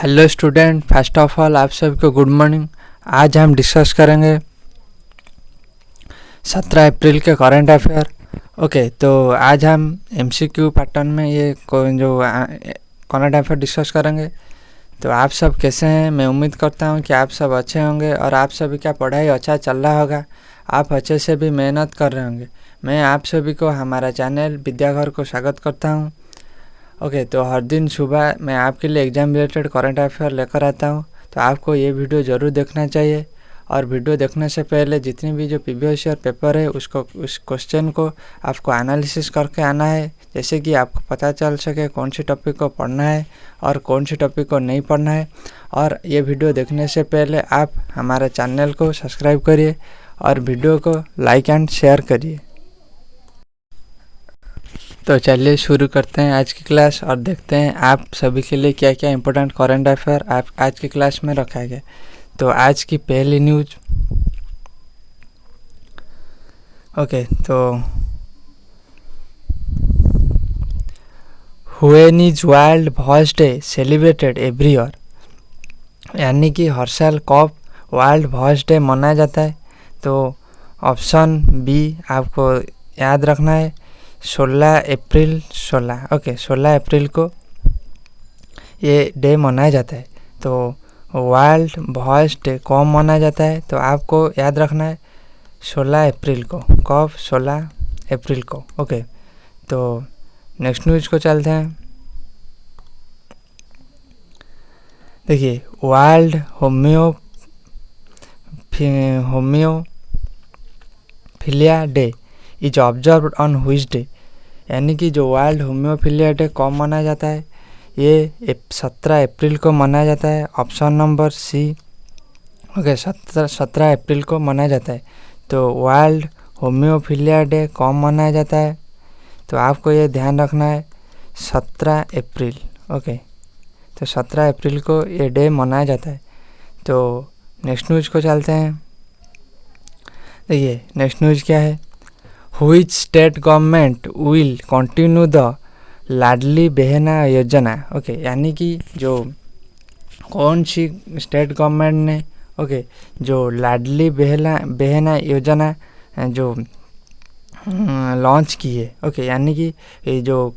Hello student, first of all आप सबको good morning. आज हम डिस्कस करेंगे 17 अप्रैल के करंट अफेयर। ओके, तो आज हम एमसीक्यू पैटर्न में ये जो करंट अफेयर डिस्कस करेंगे। तो आप सब कैसे हैं? मैं उम्मीद करता हूँ कि आप सब अच्छे होंगे और आप सभी का पढ़ाई अच्छा चल रहा होगा। आप अच्छे से भी मेहनत कर रहे होंगे। मैं आप सभी को हमारा चैनल विद्याघर को स्वागत करता हूँ। ओके, तो हर दिन सुबह मैं आपके लिए एग्ज़ाम रिलेटेड करंट अफेयर लेकर आता हूँ, तो आपको ये वीडियो ज़रूर देखना चाहिए। और वीडियो देखने से पहले जितनी भी जो प्रीवियस ईयर पेपर है उस क्वेश्चन को आपको एनालिसिस करके आना है, जैसे कि आपको पता चल सके कौन सी टॉपिक को पढ़ना है और कौन सी टॉपिक को नहीं पढ़ना है। और ये वीडियो देखने से पहले आप हमारे चैनल को सब्सक्राइब करिए और वीडियो को लाइक एंड शेयर करिए। तो चलिए शुरू करते हैं आज की क्लास और देखते हैं आप सभी के लिए क्या क्या इम्पोर्टेंट करंट अफेयर आप आज की क्लास में रखा गया। तो आज की पहली न्यूज, ओके, तो when is world voice day celebrated every year, यानी कि हर साल कब वर्ल्ड वॉइस डे मनाया जाता है। तो ऑप्शन बी आपको याद रखना है, 16 अप्रैल 16। ओके, 16 अप्रैल को ये डे मनाया जाता है। तो वर्ल्ड वॉइस डे कब मनाया जाता है, तो आपको याद रखना है 16 अप्रैल को। कब? 16 अप्रैल को। ओके, तो नेक्स्ट न्यूज़ को चलते हैं। देखिए, world haemophilia day is observed on which day, यानी कि जो वर्ल्ड होम्योफिलिया डे कब मनाया जाता है, ये 17 अप्रैल को मनाया जाता है। Option number c. Okay, 17 April को मनाया जाता है। तो वर्ल्ड होम्योफिलिया डे कब मनाया जाता है, तो आपको ये ध्यान रखना है 17 अप्रैल। ओके, तो 17 अप्रैल को ये डे मनाया जाता है। तो नेक्स्ट न्यूज़ को चलते हैं। देखिए, नेक्स्ट न्यूज़ क्या है, which state government will continue the Ladli Behna योजना। ओके, यानी कि जो कौन सी स्टेट गवर्नमेंट ने जो लाडली बहना योजना जो लॉन्च की है। ओके, यानी कि ये जो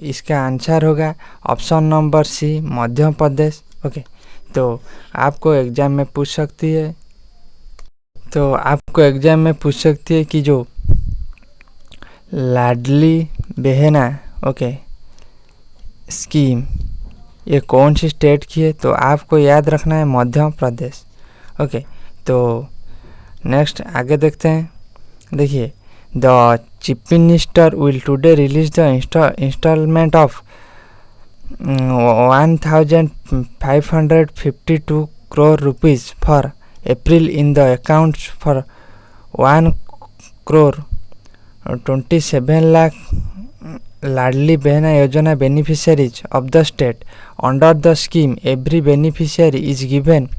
इसका आंसर होगा ऑप्शन नंबर सी, मध्य प्रदेश। ओके, तो आपको एग्ज़ाम में पूछ सकती है कि जो लाडली बहना स्कीम ये कौन सी स्टेट की है, तो आपको याद रखना है मध्य प्रदेश। ओके, तो नेक्स्ट आगे देखते हैं। देखिए, the chief minister will today release the instalment of 1552 crore rupees for April in the accounts for 1,27 lakh Ladli Behna Yojana beneficiaries of the state. Under the scheme, every beneficiary is given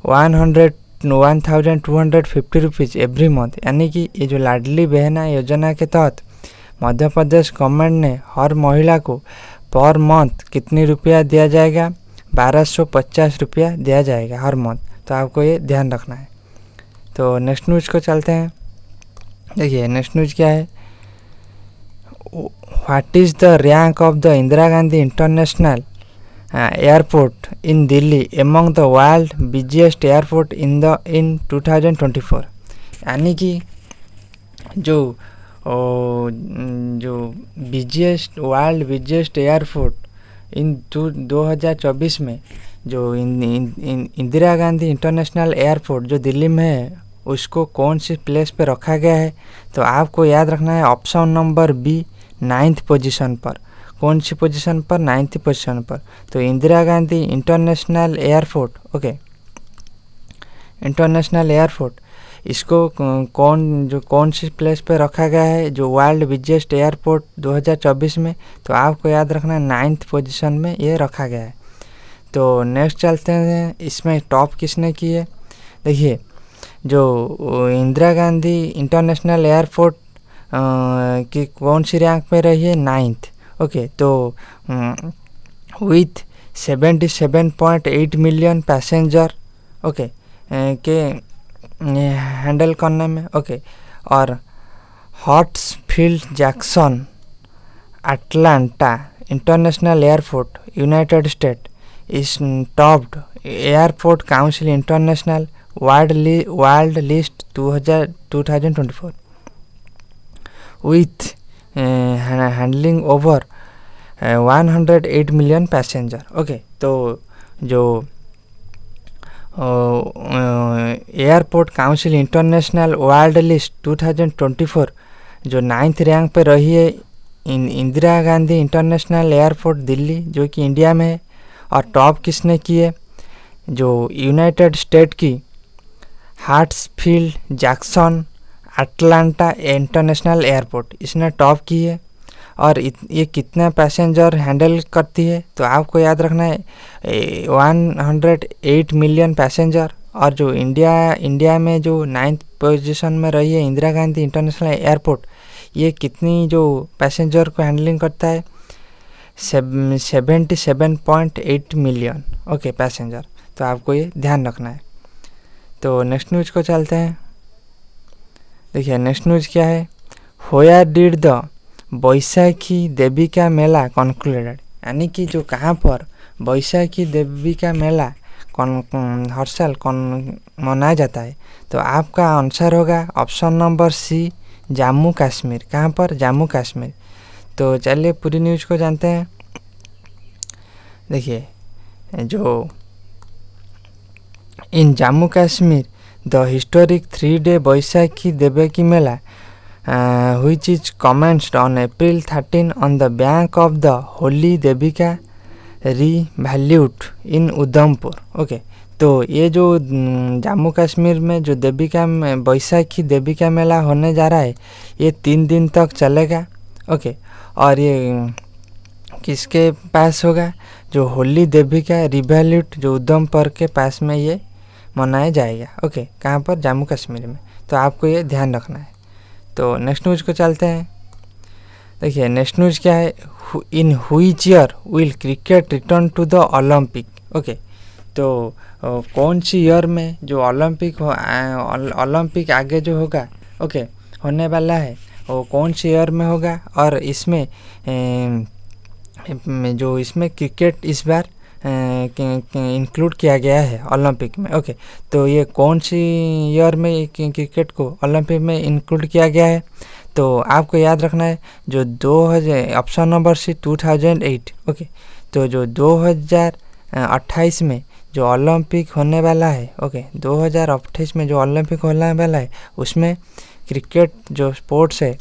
1,250 rupees every month। यानी कि ये जो लाडली बहना योजना के तहत Madhya Pradesh government ने हर महिला को पर मंथ कितनी रुपया दिया जाएगा, 1250 रुपया दिया जाएगा हर मंथ। तो आपको ये ध्यान रखना है। तो नेक्स्ट न्यूज़ को चलते हैं। देखिए, नेक्स्ट न्यूज़ क्या है, what is the rank of the Indira Gandhi international airport in Delhi among the world busiest airport इन 2024। यानी कि जो वर्ल्ड बिजिएस्ट एयरपोर्ट इन 2024 में जो इंदिरा गांधी इंटरनेशनल एयरपोर्ट जो दिल्ली में है, उसको कौन सी प्लेस पे रखा गया है, तो आपको याद रखना है option number B, 9th position पर। कौन सी पोजीशन पर? 9th पोजीशन पर। तो Indira Gandhi international airport, okay, international airport, इसको कौन सी प्लेस पे रखा गया है जो वर्ल्ड बिजिएस्ट एयरपोर्ट 2024 में, तो आपको याद रखना है 9th पोजीशन में ये रखा गया है। तो नेक्स्ट चलते हैं, इसमें टॉप किसने की है। देखिए, जो इंदिरा गांधी इंटरनेशनल एयरपोर्ट की कौन सी रैंक पे रही है, 9th। ओके, तो विथ 77.8 मिलियन पैसेंजर ओके के हैंडल करने में ओके। और Hartsfield Jackson Atlanta international airport United State is topped airport council international world list 2024 with handling over 108 million passenger okay. तो जो airport council international world list 2024 जो 9th rank पे रही है इंदिरा गांधी इंटरनेशनल एयरपोर्ट दिल्ली जो कि इंडिया में है। और टॉप किसने की है? जो यूनाइटेड स्टेट की हार्ट्सफील्ड जैक्सन अटलांटा इंटरनेशनल एयरपोर्ट इसने टॉप की है। और ये कितना पैसेंजर हैंडल करती है? तो आपको याद रखना है 108 मिलियन पैसेंजर। और जो इंडिया में जो 9th पोजीशन में रही है इंदिरा गांधी इंटरनेशनल एयरपोर्ट ये कितनी जो पैसेंजर को हैंडलिंग करता है? 77.8 मिलियन ओके पैसेंजर। तो आपको ये ध्यान रखना है। तो नेक्स्ट न्यूज़ को चलते हैं। देखिए नेक्स्ट न्यूज़ क्या है? Where did the Baisakhi Devika mela concluded, यानी कि जो कहाँ पर बैसाखी देविका मेला हर साल मनाया जाता है। तो आपका आंसर होगा option number c Jammu Kashmir. कहाँ पर? जम्मू कश्मीर। तो चलिए पूरी न्यूज़ को जानते हैं। देखिए जो in Jammu Kashmir the historic 3-day Baisakhi Devika mela which is commenced on April 13 on the bank of the holy Devika River in Udhampur okay. तो ये जो जम्मू कश्मीर में जो देविका बैसाखी देविका मेला होने जा रहा है ये 3 दिन तक चलेगा ओके। और ये किसके पास होगा? जो होली देविका रिवर जो उधमपुर के पास में ये मनाया जाएगा ओके। कहाँ पर? जम्मू कश्मीर में। तो आपको ये ध्यान रखना है। तो नेक्स्ट न्यूज़ को चलते हैं। देखिए नेक्स्ट न्यूज़ क्या है? In which year will cricket return to the Olympic okay. तो कौन सी ईयर में जो ओलंपिक आगे जो होगा ओके होने वाला है वो कौन सी ईयर में होगा? और इसमें जो इसमें क्रिकेट इस बार इंक्लूड किया गया है ओलंपिक में ओके। तो ये कौन सी ईयर में क्रिकेट को ओलंपिक में इंक्लूड किया गया है? तो आपको याद रखना है जो 2000 ऑप्शन नंबर सी 2008 ओके। तो जो 2028 में जो ओलंपिक होने वाला है ओके 2028 में जो ओलंपिक होने वाला है उसमें क्रिकेट जो स्पोर्ट्स है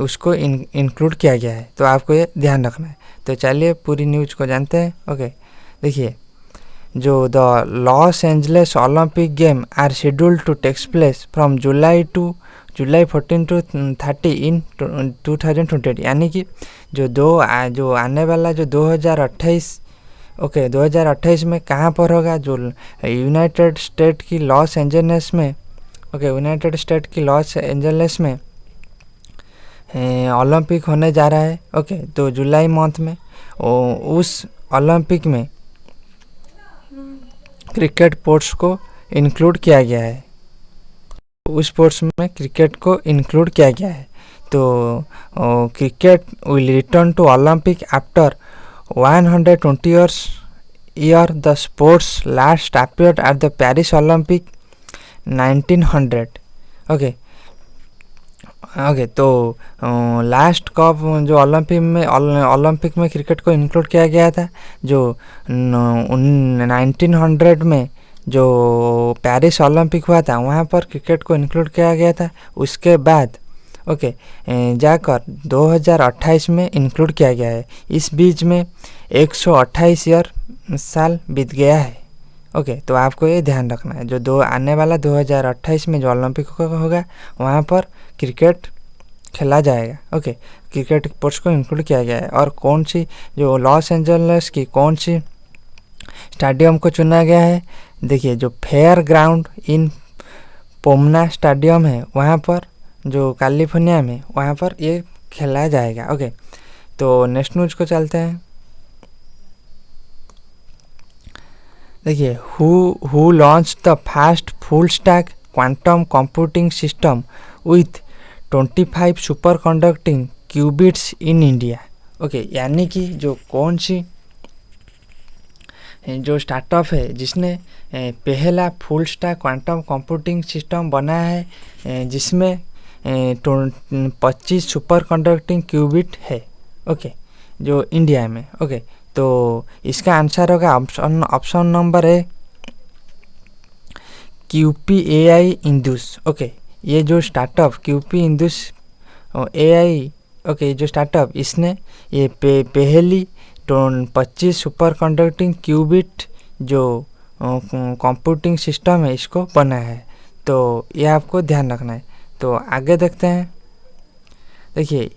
उसको इंक्लूड किया गया है। तो आपको ये ध्यान रखना है। तो चलिए पूरी न्यूज़ को जानते हैं ओके। देखिए जो the Los Angeles Olympic game are scheduled to takes place from July 14 to 30 in 2028, यानी कि जो आने वाला जो 2028 ओके 2028 में कहाँ पर होगा? जो यूनाइटेड स्टेट की लॉस एंजलिस में ओके यूनाइटेड स्टेट की लॉस एंजलिस में ओलंपिक होने जा रहा है ओके। तो जुलाई मंथ में उस ओलंपिक में क्रिकेट स्पोर्ट्स को इंक्लूड किया गया है। उस स्पोर्ट्स में क्रिकेट को इंक्लूड किया गया है। तो cricket will return to Olympic after 120 years the sports last appeared at the Paris Olympic 1900 okay okay. तो लास्ट कप जो ओलंपिक में क्रिकेट को इंक्लूड किया गया था जो 1900 में जो पेरिस ओलंपिक हुआ था वहाँ पर क्रिकेट को इंक्लूड किया गया था। उसके बाद ओके जाकर 2028 में इंक्लूड किया गया है। इस बीच में 128 साल बीत गया है ओके। तो आपको ये ध्यान रखना है जो आने वाला 2028 में जो ओलंपिक होगा वहाँ पर क्रिकेट खेला जाएगा ओके। क्रिकेट स्पोर्ट्स को इंक्लूड किया गया है। और कौन सी जो लॉस एंजलिस की कौन सी स्टेडियम को चुना गया है? देखिए जो फेयर ग्राउंड इन पोमना स्टेडियम है वहाँ पर जो कैलिफोर्निया में वहाँ पर ये खेला जाएगा ओके। तो नेक्स्ट न्यूज़ को चलते हैं। देखिए who launch the fast full stack quantum computing system with 25 super conducting qubits in India. Okay, यानी कि जो कौन सी जो स्टार्टअप है जिसने पहला full stack quantum computing system बनाया है जिसमें 25 सुपर कंडक्टिंग क्यूबिट है। ओके, जो इंडिया में। ओके, तो इसका आंसर होगा ऑप्शन नंबर है QPAI इंदुस। ओके, ये जो startup QP Indus AI, okay, जो स्टार्टअप इसने ये पहली 25 सुपर कंडक्टिंग क्यूबिट जो कंप्यूटिंग सिस्टम है इसको बनाया है। तो ये आपको ध्यान रखना है। तो आगे देखते हैं। देखिए,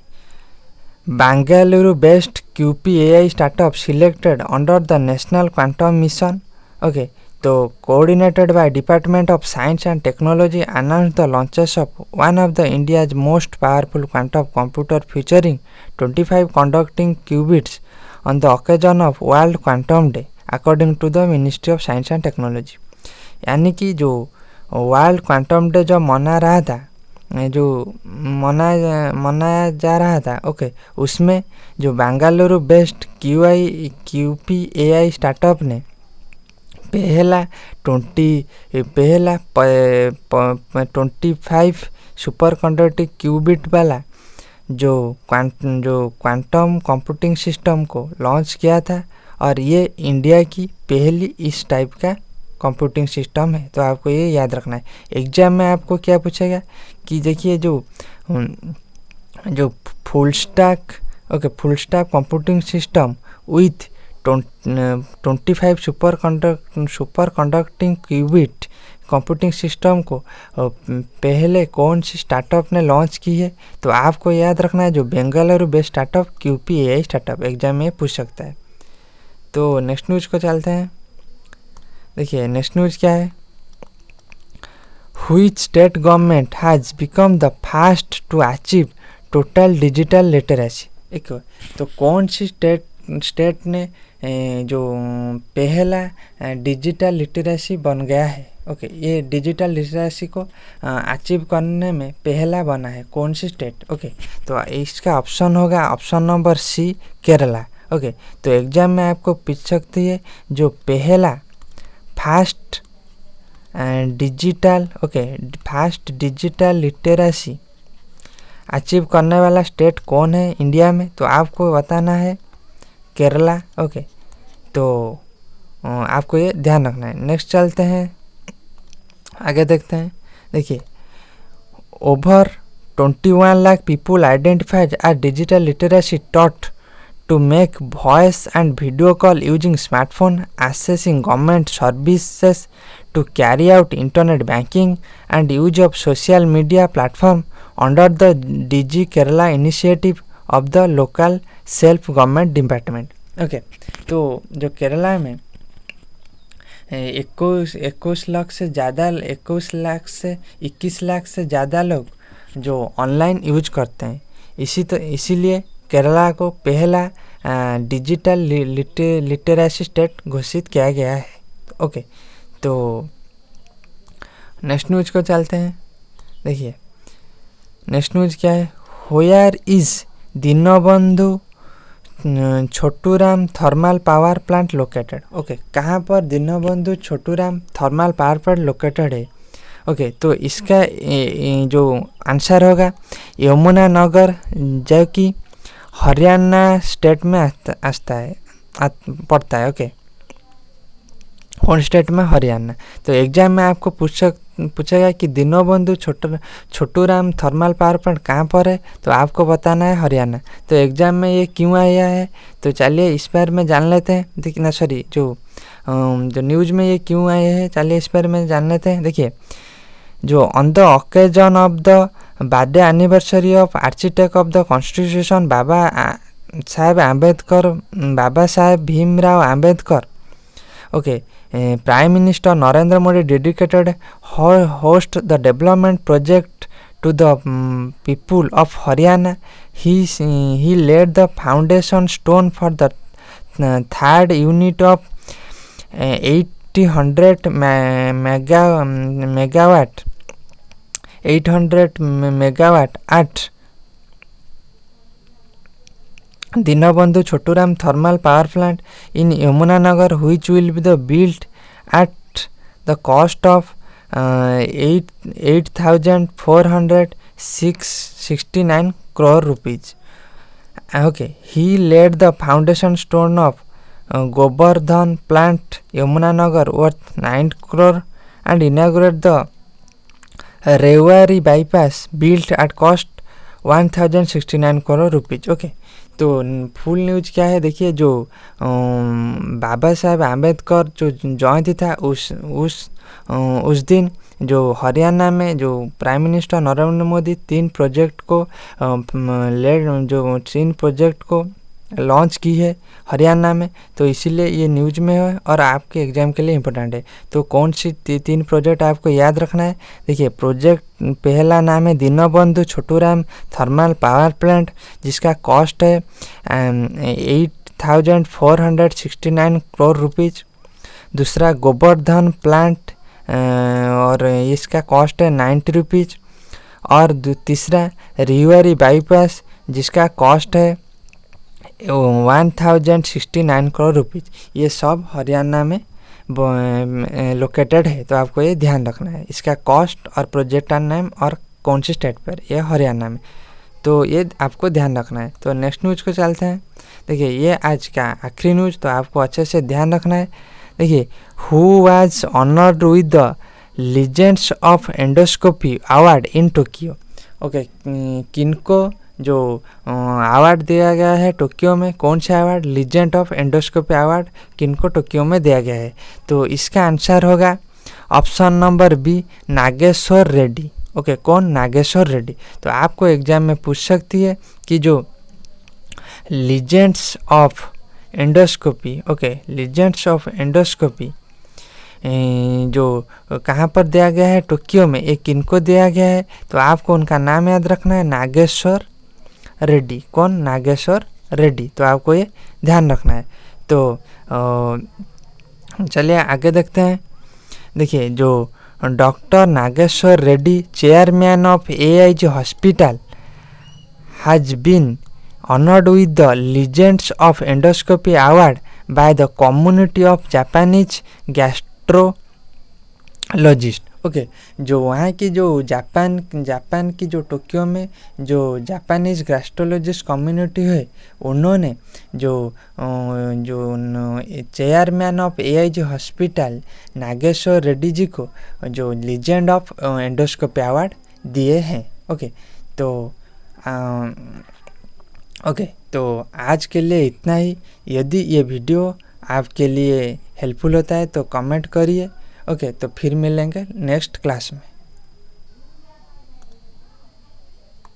Bengaluru based QPAI startup selected under the national quantum mission. Okay, तो coordinated by Department of Science and Technology announced the launches of one of the India's most powerful quantum computer featuring 25 conducting qubits on the occasion of World Quantum Day according to the Ministry of Science and Technology। यानी कि जो world quantum day जो मना रहा था, जो मनाया जा रहा था, ओके, उसमें जो बेंगलुरु बेस्ड QPAI स्टार्टअप ने पहला 25 सुपर कंडक्टिंग क्यूबिट वाला जो क्वांटम कंप्यूटिंग सिस्टम को लॉन्च किया था, और ये इंडिया की पहली इस टाइप का कंप्यूटिंग सिस्टम है। तो आपको ये याद रखना है। एग्जाम में आपको क्या पूछेगा कि देखिए जो full stack, okay, full stack computing system with 25 super conducting qubit computing system को पहले कौन सी स्टार्टअप ने लॉन्च की है। तो आपको याद रखना है जो Bengaluru based startup QPAI startup, exam में पूछ सकता है। तो नेक्स्ट न्यूज़ को चलते हैं। देखिए, नेक्स्ट न्यूज़ क्या है। Which state government has become the first to achieve total digital literacy. एक तो कौन सी स्टेट ने जो पहला डिजिटल लिटरेसी बन गया है। ओके, ये डिजिटल लिटरेसी को अचीव करने में पहला बना है, कौन सी स्टेट। ओके, तो इसका ऑप्शन होगा option number C, Kerala. Okay, तो एग्जाम में आपको पूछ सकती है जो पहला फास्ट डिजिटल लिटरेसी अचीव करने वाला स्टेट कौन है इंडिया में। तो आपको बताना है केरला। ओके, तो आपको ये ध्यान रखना है। नेक्स्ट चलते हैं, आगे देखते हैं। देखिए, over 21 lakh people identified as digital literacy taught to make voice and video call using smartphone, accessing government services, to carry out internet banking and use of social media platform under the DG Kerala initiative of the local self government department. Okay, तो जो केरला में 21 लाख से 21 लाख से ज़्यादा लोग जो online use करते हैं, इसीलिए केरला को पहला डिजिटल लिटरेसी स्टेट घोषित किया गया है। ओके, तो नेक्स्ट न्यूज़ को चलते हैं। देखिए, नेक्स्ट न्यूज़ क्या है। Where is Deenbandhu Chhoturam thermal power plant located. Okay, कहाँ पर Deenbandhu Chhoturam thermal power plant located है। ओके, तो इसका जो आंसर होगा यमुनानगर, जो कि हरियाणा स्टेट में पड़ता है। ओके, कौन स्टेट में? हरियाणा। तो एग्जाम में आपको पूछेगा कि Deenbandhu Chhoturam thermal power plant कहाँ पर है। तो आपको बताना है हरियाणा। तो एग्जाम में ये क्यों आया है, तो चलिए इस बारे में जान लेते हैं। देखिए ना, सॉरी, जो न्यूज़ में ये क्यों आए हैं, चलिए इस बारे में जान लेते हैं। देखिए, जो on the occasion of the birthday anniversary of architect of the constitution Baba Saheb Bhimrao Ambedkar. Okay, Prime Minister Narendra Modi dedicated host the development project to the people of Haryana. He laid the foundation stone for the third unit of 800 megawatt 800 megawatt at Dinabandhu Choturam thermal power plant in Yamunanagar, which will be built at the cost of 8,469 crore rupees. Okay, he laid the foundation stone of Gobardhan plant Yamunanagar worth 9 crore and inaugurated the Rewari bypass built at cost 1069 crore rupees. Okay, तो full news क्या है देखिए। जो बाबा साहेब आम्बेडकर जो जयंती था उस दिन जो हरियाणा में जो prime minister Narendra Modi 3 project को लॉन्च की है हरियाणा में, तो इसीलिए ये न्यूज में है और आपके एग्जाम के लिए इम्पोर्टेंट है। तो कौन सी 3 प्रोजेक्ट आपको याद रखना है। देखिए, प्रोजेक्ट पहला नाम है Deenbandhu Chhoturam thermal power plant, जिसका कॉस्ट है 8,469 करोड़ रुपीज़। दूसरा गोवर्धन प्लांट और इसका कॉस्ट है 90 रुपीज़। और तीसरा रेवाड़ी बाईपास, जिसका कॉस्ट है 1069 करोड़ रुपीज़। ये सब हरियाणा में लोकेटेड है, तो आपको ये ध्यान रखना है। इसका कॉस्ट और प्रोजेक्ट का नाम और कौन सी स्टेट पर, ये हरियाणा में, तो ये आपको ध्यान रखना है। तो नेक्स्ट न्यूज़ को चलते हैं। देखिए, ये आज का आखिरी न्यूज़, तो आपको अच्छे से ध्यान रखना है। देखिए, who was honoured with the legends of endoscopy award in Tokyo. Okay, किनको जो अवार्ड दिया गया है टोक्यो में, कौन सा award, legend of endoscopy award किनको टोक्यो में दिया गया है। तो इसका आंसर होगा option number B, Nageshwar Reddy. Okay, कौन, नागेश्वर रेड्डी। तो आपको एग्जाम में पूछ सकती है कि जो legends of endoscopy, okay, legends of endoscopy जो कहाँ पर दिया गया है, टोक्यो में, एक किनको दिया गया है। तो आपको उनका नाम याद रखना है, नागेश्वर रेड्डी। कौन, नागेश्वर रेड्डी। तो आपको ये ध्यान रखना है। तो चलिए आगे देखते हैं। देखिए, जो doctor Nageshwar Reddy, chairman of AIG hospital, has been honoured with the legends of endoscopy award by the community of Japanese gastrologist. Okay, जो वहाँ की जो जापान की जो टोक्यो में जो जापानीज गैस्ट्रोलॉजिस्ट कम्युनिटी है, उन्होंने जो chairman of AIG hospital Nageshwar Reddy ji को जो लीजेंड ऑफ एंडोस्कोपी अवार्ड दिए हैं। ओके, तो आज के लिए इतना ही। यदि ये वीडियो आपके लिए हेल्पफुल होता है तो कमेंट करिए। ओके, तो फिर मिलेंगे नेक्स्ट क्लास में।